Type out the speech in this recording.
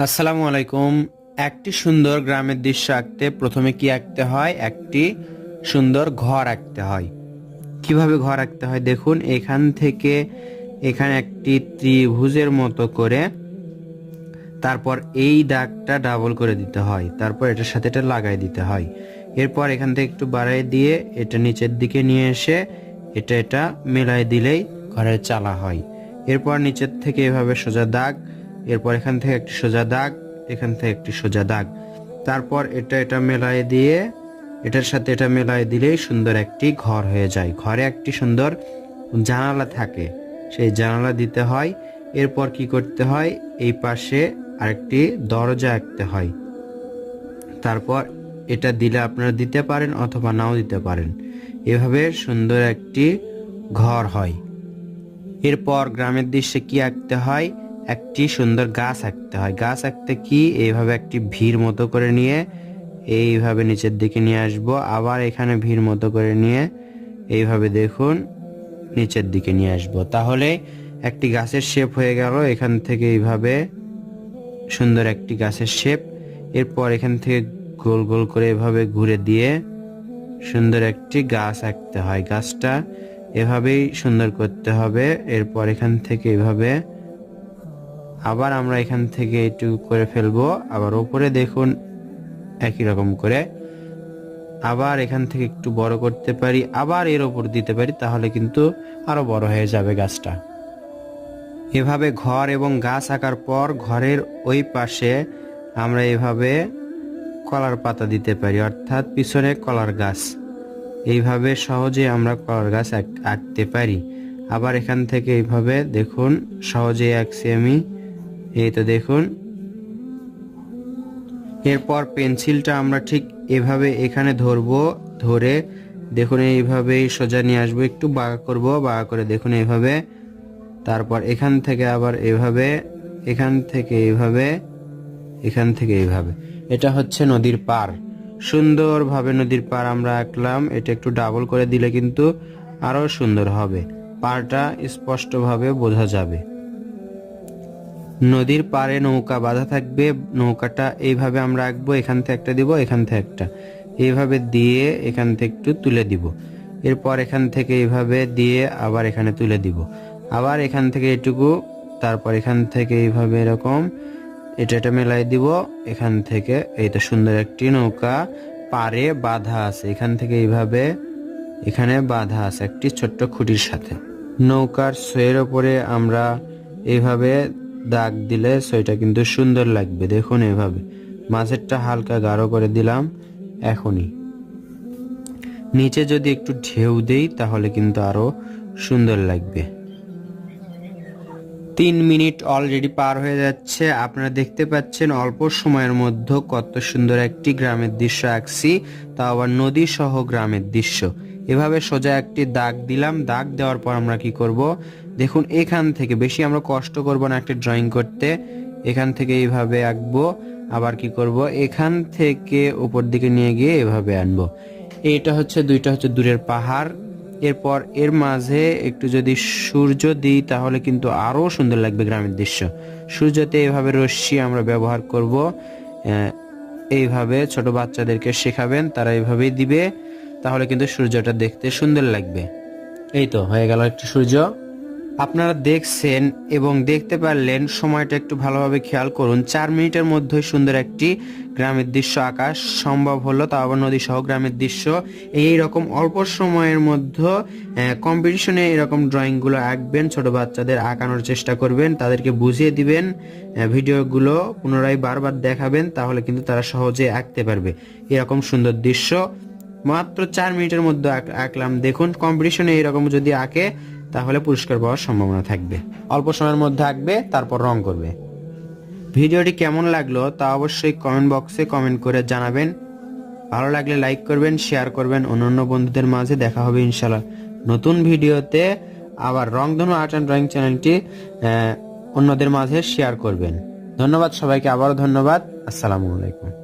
আসসালামু আলাইকুম। একটি সুন্দর গ্রামের দৃশ্য আঁকতে প্রথমে কি আঁকতে হয়? একটি সুন্দর ঘর আঁকতে হয়। কিভাবে ঘর আঁকতে হয় দেখুন, এখান থেকে এখানে একটি ত্রিভুজের মতো করে তারপর এই দাগটা ডাবল করে দিতে হয়, তারপর এটার সাথে এটা লাগাই দিতে হয়। এরপর এখান থেকে একটু বাড়াই দিয়ে এটা নিচের দিকে নিয়ে এসে এটা মেলাই দিলেই ঘরের চালা হয়। এরপর নিচের থেকে এভাবে সোজা দাগ, এরপর এখান থেকে একটি সোজা দাগ, এখান থেকে একটি সোজা দাগ, তারপর এটা মেলাই দিয়ে এটার সাথে এটা মেলাই দিলেই সুন্দর একটি ঘর হয়ে যায়। ঘরে একটি সুন্দর জানালা থাকে, সেই জানালা দিতে হয়। এরপর কি করতে হয়, এই পাশে আরেকটি দরজা আঁকতে হয়। তারপর এটা দিলে আপনারা দিতে পারেন অথবা নাও দিতে পারেন। এভাবে সুন্দর একটি ঘর হয়। এরপর গ্রামের দৃশ্যে কি আঁকতে হয়? একটি সুন্দর গাছ আঁকতে হয়। গাছ আঁকতে কি, এইভাবে একটি ভিড় মতো করে নিয়ে এইভাবে নিচের দিকে নিয়ে আসব, আবার এখানে ভিড় মতো করে নিয়ে এইভাবে দেখুন নিচের দিকে নিয়ে আসব, তাহলে একটি গাছের শেপ হয়ে গেল। এখান থেকে এইভাবে সুন্দর একটি গাছের শেপ। এরপর এখান থেকে গোল গোল করে এভাবে ঘুরে দিয়ে সুন্দর একটি গাছ আঁকতে হয়। গাছটা এভাবেই সুন্দর করতে হবে। এরপর এখান থেকে এভাবে আবার আমরা এখান থেকে একটু করে ফেলবো, আবার উপরে দেখুন একই রকম করে আবার এখান থেকে একটু বড় করতে পারি, আবার এর উপর দিতে পারি, তাহলে কিন্তু আরো বড় হয়ে যাবে গাছটা। এভাবে ঘর এবং গাছ আঁকার পর ঘরের ওই পাশে আমরা এভাবে কলার পাতা দিতে পারি, অর্থাৎ পিছনে কলার গাছ। এইভাবে সহজে আমরা কলার গাছ আঁকতে পারি। আবার এখান থেকে এইভাবে দেখুন সহজে আঁকছি আমি, এই তো দেখুন। এরপর পেন্সিলটা আমরা ঠিক এভাবে এখানে ধরবো, ধরে দেখুন এইভাবেই সোজা নিয়ে আসবো, একটু বাঁকা করব, বাঁকা করে দেখুন এইভাবে। তারপর এখান থেকে আবার এভাবে, এখান থেকে এইভাবে, এখান থেকে এইভাবে। এটা হচ্ছে নদীর পার। সুন্দরভাবে নদীর পার আমরা আঁকলাম। এটা একটু ডাবল করে দিলে কিন্তু আরো সুন্দর হবে, পাড়টা স্পষ্টভাবে বোঝা যাবে। নদীর পাড়ে নৌকা বাঁধা থাকবে, নৌকাটা এইভাবে আমরা আঁকবো, এখান থেকে একটা দিব, এখান থেকে একটা, এইভাবে দিয়ে এখান থেকে একটু তুলে দিব। এরপর এখান থেকে এইভাবে দিয়ে আবার এখানে তুলে দিব, আবার এখান থেকে এটুকু, তারপর এখান থেকে এইভাবে এরকম এটা মেলাই দিব। এখান থেকে এই তো সুন্দর একটি নৌকা পাড়ে বাঁধা আছে, এখান থেকে এইভাবে এখানে বাঁধা আছে একটি ছোট্ট খুঁটির সাথে। নৌকার সইয়ের ওপরে আমরা এইভাবে দাগ দিলে সইটা কিন্তু সুন্দর লাগবে। দেখুন এইভাবে মাঝেরটা হালকা গাঢ় করে দিলাম। এখনই নিচে যদি একটু ঢেউ দেই তাহলে কিন্তু আরো সুন্দর লাগবে। 3 মিনিট অলরেডি পার হয়ে যাচ্ছে। আপনারা দেখতে পাচ্ছেন অল্প সময়ের মধ্যে কত সুন্দর একটি গ্রামের দৃশ্য আঁকছি, তা আবার নদী সহ গ্রামের দৃশ্য। এভাবে সোজা একটি দাগ দিলাম। দাগ দেওয়ার পর আমরা কি করব দেখুন, এখান থেকে বেশি আমরা কষ্ট করব না একটা ড্রয়িং করতে। এখান থেকে এইভাবে আঁকবো, আবার কি করব এখান থেকে উপর দিকে নিয়ে গিয়ে এভাবে আনবো। দুইটা হচ্ছে দূরের পাহাড়। এরপর এর মাঝে একটু যদি সূর্য দিই তাহলে কিন্তু আরো সুন্দর লাগবে গ্রামের দৃশ্য। সূর্যতে এইভাবে রশ্মি আমরা ব্যবহার করব। এইভাবে ছোট বাচ্চাদেরকে শেখাবেন, তারা এইভাবেই দিবে, তাহলে কিন্তু সূর্যটা দেখতে সুন্দর লাগবে। এই তো হয়ে গেল একটু সূর্য। আপনারা দেখছেন এবং দেখতে পারলেন, সময়টা একটু ভালোভাবে খেয়াল করুন। 4 মিনিটের মধ্যে সুন্দর একটি গ্রামের দৃশ্য আঁকা সম্ভব হলো, তা আবার নদী সহ গ্রামের দৃশ্য। এই রকম অল্প সময়ের মধ্যে কম্পিটিশনে এরকম ড্রয়িংগুলো আঁকবেন, ছোট বাচ্চাদের আঁকানোর চেষ্টা করবেন, তাদেরকে বুঝিয়ে দিবেন, ভিডিওগুলো পুনরায় বারবার দেখাবেন, তাহলে কিন্তু তারা সহজে আঁকতে পারবে এরকম সুন্দর দৃশ্য। মাত্র 4 মিনিটের মধ্যে আঁকলাম। দেখুন কম্পিটিশনে এরকম যদি আঁকে তাহলে পুরস্কার পাওয়ার সম্ভাবনা থাকবে। অল্প সময়ের মধ্যে আঁকবে, তারপর রং করবে। ভিডিওটি কেমন লাগলো তা অবশ্যই কমেন্ট বক্সে কমেন্ট করে জানাবেন। ভালো লাগলে লাইক করবেন, শেয়ার করবেন অন্যান্য বন্ধুদের মাঝে। দেখা হবে ইনশাআল্লাহ নতুন ভিডিওতে। আবার রংধনু আর্ট অ্যান্ড ড্রয়িং চ্যানেলটি অন্যদের মাঝে শেয়ার করবেন। ধন্যবাদ সবাইকে, আবারও ধন্যবাদ। আসসালামু আলাইকুম।